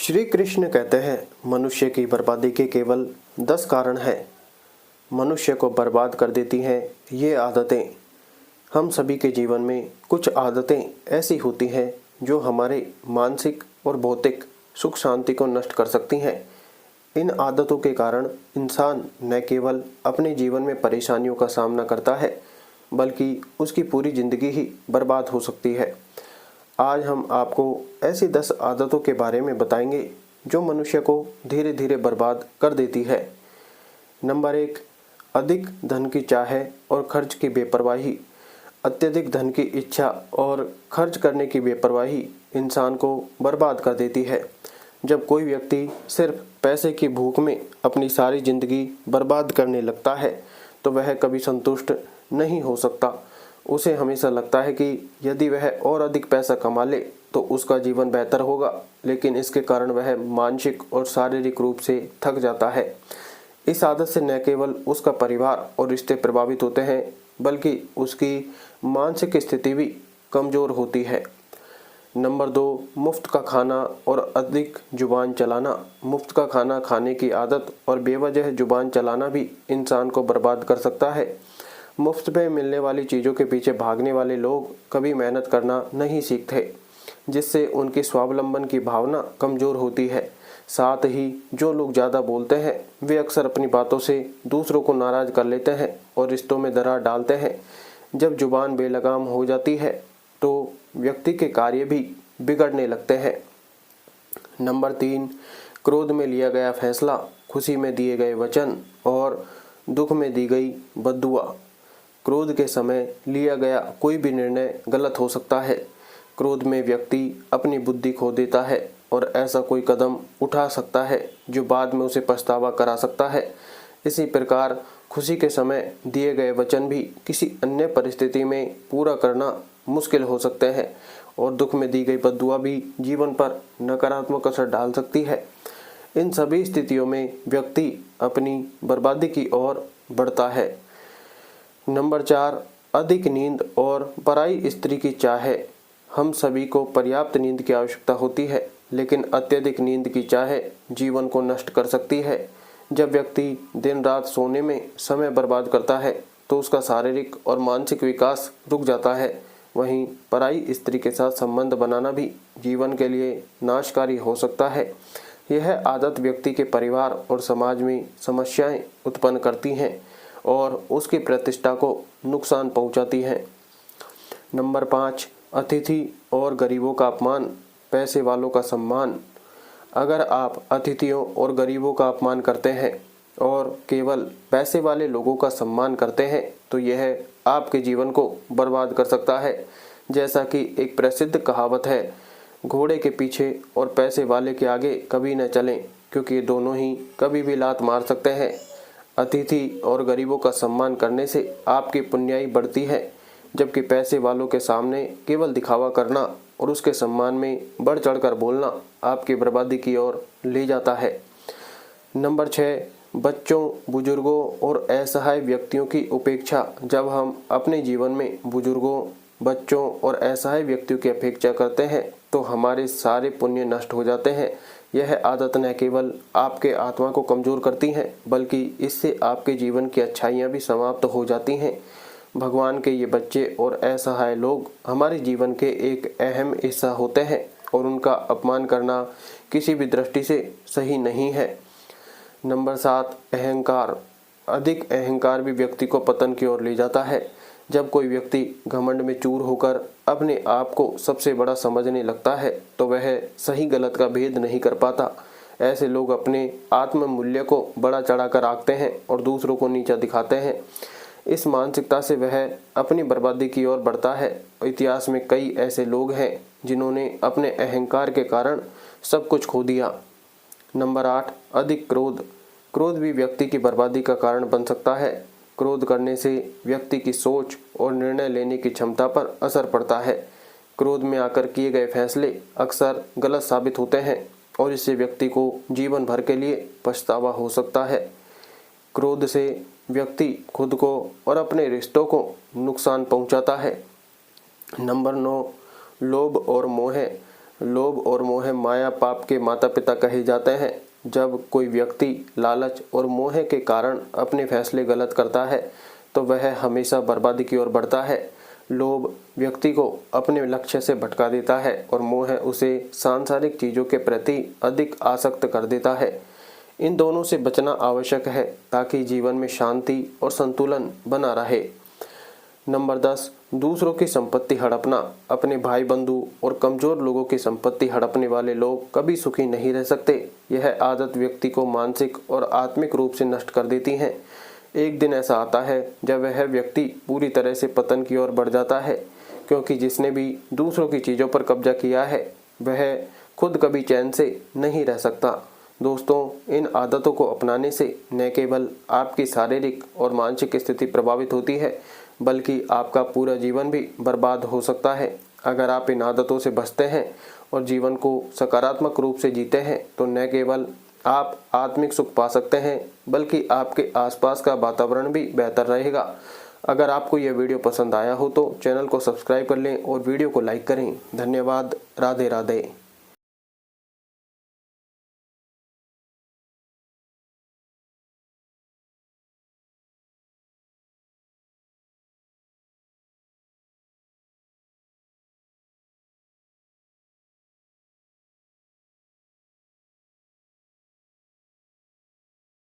श्री कृष्ण कहते हैं, मनुष्य की बर्बादी के केवल 10 कारण हैं। मनुष्य को बर्बाद कर देती हैं ये आदतें। हम सभी के जीवन में कुछ आदतें ऐसी होती हैं जो हमारे मानसिक और भौतिक सुख शांति को नष्ट कर सकती हैं। इन आदतों के कारण इंसान न केवल अपने जीवन में परेशानियों का सामना करता है, बल्कि उसकी पूरी जिंदगी ही बर्बाद हो सकती है। आज हम आपको ऐसी 10 आदतों के बारे में बताएंगे जो मनुष्य को धीरे धीरे बर्बाद कर देती है। नंबर 1, अधिक धन की चाह और खर्च की बेपरवाही। अत्यधिक धन की इच्छा और खर्च करने की बेपरवाही इंसान को बर्बाद कर देती है। जब कोई व्यक्ति सिर्फ पैसे की भूख में अपनी सारी जिंदगी बर्बाद करने लगता है तो वह कभी संतुष्ट नहीं हो सकता। उसे हमेशा लगता है कि यदि वह और अधिक पैसा कमा ले तो उसका जीवन बेहतर होगा, लेकिन इसके कारण वह मानसिक और शारीरिक रूप से थक जाता है। इस आदत से न केवल उसका परिवार और रिश्ते प्रभावित होते हैं, बल्कि उसकी मानसिक स्थिति भी कमजोर होती है। नंबर 2, मुफ्त का खाना और अधिक जुबान चलाना। मुफ्त का खाना खाने की आदत और बेवजह जुबान चलाना भी इंसान को बर्बाद कर सकता है। मुफ्त में मिलने वाली चीज़ों के पीछे भागने वाले लोग कभी मेहनत करना नहीं सीखते, जिससे उनकी स्वावलंबन की भावना कमज़ोर होती है। साथ ही जो लोग ज़्यादा बोलते हैं वे अक्सर अपनी बातों से दूसरों को नाराज़ कर लेते हैं और रिश्तों में दरार डालते हैं। जब जुबान बेलगाम हो जाती है तो व्यक्ति के कार्य भी बिगड़ने लगते हैं। नंबर 3, क्रोध में लिया गया फैसला, खुशी में दिए गए वचन और दुख में दी गई बद्दुआ। क्रोध के समय लिया गया कोई भी निर्णय गलत हो सकता है। क्रोध में व्यक्ति अपनी बुद्धि खो देता है और ऐसा कोई कदम उठा सकता है जो बाद में उसे पछतावा करा सकता है। इसी प्रकार खुशी के समय दिए गए वचन भी किसी अन्य परिस्थिति में पूरा करना मुश्किल हो सकते हैं और दुख में दी गई बद्दुआ भी जीवन पर नकारात्मक असर डाल सकती है। इन सभी स्थितियों में व्यक्ति अपनी बर्बादी की ओर बढ़ता है। नंबर 4, अधिक नींद और पराई स्त्री की चाह। हम सभी को पर्याप्त नींद की आवश्यकता होती है, लेकिन अत्यधिक नींद की चाह जीवन को नष्ट कर सकती है। जब व्यक्ति दिन रात सोने में समय बर्बाद करता है तो उसका शारीरिक और मानसिक विकास रुक जाता है। वहीं पराई स्त्री के साथ संबंध बनाना भी जीवन के लिए नाशकारी हो सकता है। यह आदत व्यक्ति के परिवार और समाज में समस्याएं उत्पन्न करती हैं और उसकी प्रतिष्ठा को नुकसान पहुंचाती है। नंबर 5, अतिथि और गरीबों का अपमान, पैसे वालों का सम्मान। अगर आप अतिथियों और गरीबों का अपमान करते हैं और केवल पैसे वाले लोगों का सम्मान करते हैं तो यह आपके जीवन को बर्बाद कर सकता है। जैसा कि एक प्रसिद्ध कहावत है, घोड़े के पीछे और पैसे वाले के आगे कभी न चलें, क्योंकि ये दोनों ही कभी भी लात मार सकते हैं। अतिथि और गरीबों का सम्मान करने से आपकी पुण्याई बढ़ती है, जबकि पैसे वालों के सामने केवल दिखावा करना और उसके सम्मान में बढ़ चढ़कर बोलना आपकी बर्बादी की ओर ले जाता है। नंबर 6, बच्चों, बुजुर्गों और असहाय व्यक्तियों की उपेक्षा। जब हम अपने जीवन में बुजुर्गों, बच्चों और असहाय व्यक्तियों की अपेक्षा करते हैं तो हमारे सारे पुण्य नष्ट हो जाते हैं। यह आदत न केवल आपके आत्मा को कमज़ोर करती है, बल्कि इससे आपके जीवन की अच्छाइयाँ भी समाप्त हो जाती हैं। भगवान के ये बच्चे और असहाय लोग हमारे जीवन के एक अहम हिस्सा होते हैं और उनका अपमान करना किसी भी दृष्टि से सही नहीं है। नंबर 7, अहंकार। अधिक अहंकार भी व्यक्ति को पतन की ओर ले जाता है। जब कोई व्यक्ति घमंड में चूर होकर अपने आप को सबसे बड़ा समझने लगता है तो वह सही गलत का भेद नहीं कर पाता। ऐसे लोग अपने आत्म मूल्य को बड़ा चढ़ाकर आंकते हैं और दूसरों को नीचा दिखाते हैं। इस मानसिकता से वह अपनी बर्बादी की ओर बढ़ता है। इतिहास में कई ऐसे लोग हैं जिन्होंने अपने अहंकार के कारण सब कुछ खो दिया। नंबर 8, अधिक क्रोध। क्रोध भी व्यक्ति की बर्बादी का कारण बन सकता है। क्रोध करने से व्यक्ति की सोच और निर्णय लेने की क्षमता पर असर पड़ता है। क्रोध में आकर किए गए फैसले अक्सर गलत साबित होते हैं और इससे व्यक्ति को जीवन भर के लिए पछतावा हो सकता है। क्रोध से व्यक्ति खुद को और अपने रिश्तों को नुकसान पहुंचाता है। नंबर 9, लोभ और मोह। लोभ और मोह माया पाप के माता पिता कहे जाते हैं। जब कोई व्यक्ति लालच और मोह के कारण अपने फैसले गलत करता है तो वह हमेशा बर्बादी की ओर बढ़ता है। लोभ व्यक्ति को अपने लक्ष्य से भटका देता है और मोह उसे सांसारिक चीज़ों के प्रति अधिक आसक्त कर देता है। इन दोनों से बचना आवश्यक है ताकि जीवन में शांति और संतुलन बना रहे। नंबर 10, दूसरों की संपत्ति हड़पना। अपने भाई बंधु और कमज़ोर लोगों की संपत्ति हड़पने वाले लोग कभी सुखी नहीं रह सकते। यह आदत व्यक्ति को मानसिक और आत्मिक रूप से नष्ट कर देती है। एक दिन ऐसा आता है जब वह व्यक्ति पूरी तरह से पतन की ओर बढ़ जाता है, क्योंकि जिसने भी दूसरों की चीज़ों पर कब्जा किया है वह खुद कभी चैन से नहीं रह सकता। दोस्तों, इन आदतों को अपनाने से न केवल आपकी शारीरिक और मानसिक स्थिति प्रभावित होती है, बल्कि आपका पूरा जीवन भी बर्बाद हो सकता है। अगर आप इन आदतों से बचते हैं और जीवन को सकारात्मक रूप से जीते हैं तो न केवल आप आत्मिक सुख पा सकते हैं, बल्कि आपके आसपास का वातावरण भी बेहतर रहेगा। अगर आपको यह वीडियो पसंद आया हो तो चैनल को सब्सक्राइब कर लें और वीडियो को लाइक करें। धन्यवाद। राधे राधे।